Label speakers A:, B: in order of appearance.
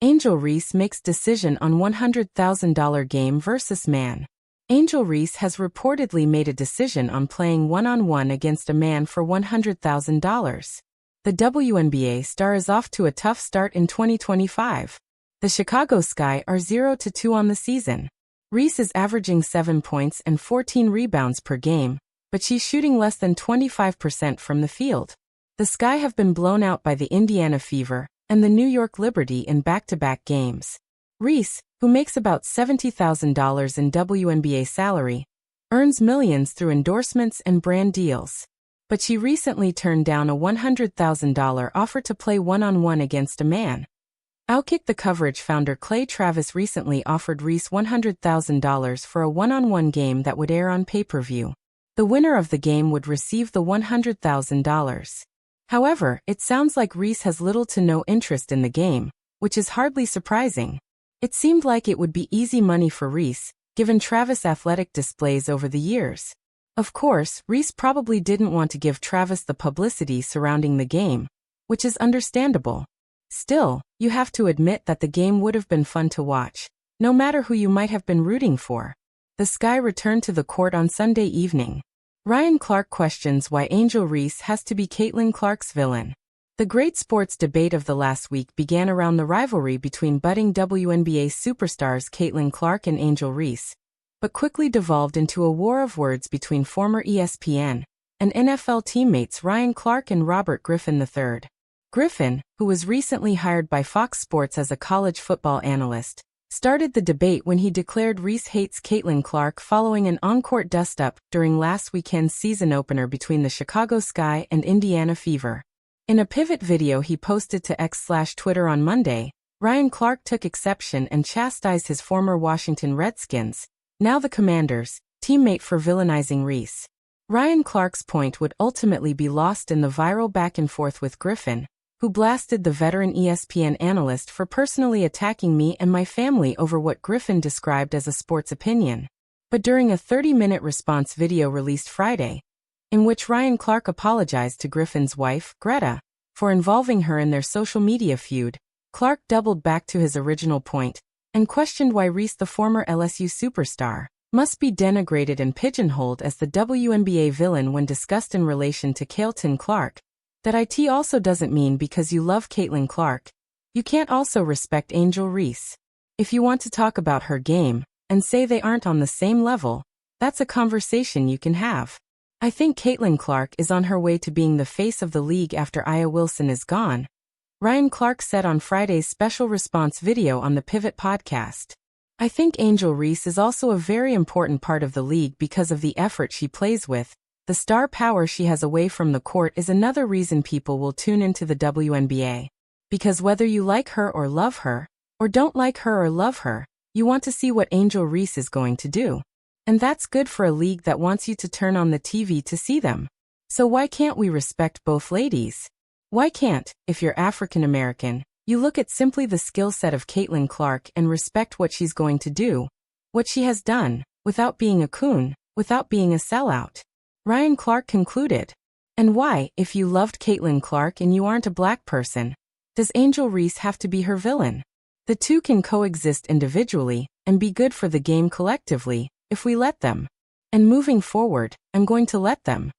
A: Angel Reese makes decision on $100,000 game versus man. Angel Reese has reportedly made a decision on playing one-on-one against a man for $100,000. The WNBA star is off to a tough start in 2025. The Chicago Sky are 0-2 on the season. Reese is averaging 7 points and 14 rebounds per game, but she's shooting less than 25% from the field. The Sky have been blown out by the Indiana Fever and the New York Liberty in back-to-back games. Reese, who makes about $70,000 in WNBA salary, earns millions through endorsements and brand deals. But she recently turned down a $100,000 offer to play one-on-one against a man. Outkick the Coverage founder Clay Travis recently offered Reese $100,000 for a one-on-one game that would air on pay-per-view. The winner of the game would receive the $100,000. However, it sounds like Reese has little to no interest in the game, which is hardly surprising. It seemed like it would be easy money for Reese, given Travis' athletic displays over the years. Of course, Reese probably didn't want to give Travis the publicity surrounding the game, which is understandable. Still, you have to admit that the game would have been fun to watch, no matter who you might have been rooting for. The Sky returned to the court on Sunday evening. Ryan Clark questions why Angel Reese has to be Caitlin Clark's villain. The great sports debate of the last week began around the rivalry between budding WNBA superstars Caitlin Clark and Angel Reese, but quickly devolved into a war of words between former ESPN and NFL teammates Ryan Clark and Robert Griffin III. Griffin, who was recently hired by Fox Sports as a college football analyst, started the debate when he declared Reese hates Caitlin Clark following an on-court dust-up during last weekend's season opener between the Chicago Sky and Indiana Fever. In a pivot video he posted to X/Twitter on Monday, Ryan Clark took exception and chastised his former Washington Redskins, now the Commanders, teammate for villainizing Reese. Ryan Clark's point would ultimately be lost in the viral back-and-forth with Griffin, who blasted the veteran ESPN analyst for personally attacking me and my family over what Griffin described as a sports opinion. But during a 30-minute response video released Friday, in which Ryan Clark apologized to Griffin's wife, Greta, for involving her in their social media feud, Clark doubled back to his original point and questioned why Reese, the former LSU superstar, must be denigrated and pigeonholed as the WNBA villain when discussed in relation to Caitlin Clark. That it also doesn't mean because you love Caitlin Clark, you can't also respect Angel Reese. If you want to talk about her game and say they aren't on the same level, that's a conversation you can have. I think Caitlin Clark is on her way to being the face of the league after Aya Wilson is gone, Ryan Clark said on Friday's special response video on the Pivot podcast. I think Angel Reese is also a very important part of the league because of the effort she plays with. The star power she has away from the court is another reason people will tune into the WNBA. Because whether you like her or love her, or don't like her or love her, you want to see what Angel Reese is going to do. And that's good for a league that wants you to turn on the TV to see them. So why can't we respect both ladies? Why can't, if you're African American, you look at simply the skill set of Caitlin Clark and respect what she's going to do, what she has done, without being a coon, without being a sellout? Ryan Clark concluded. And why, if you loved Caitlin Clark and you aren't a black person, does Angel Reese have to be her villain? The two can coexist individually and be good for the game collectively, if we let them. And moving forward, I'm going to let them.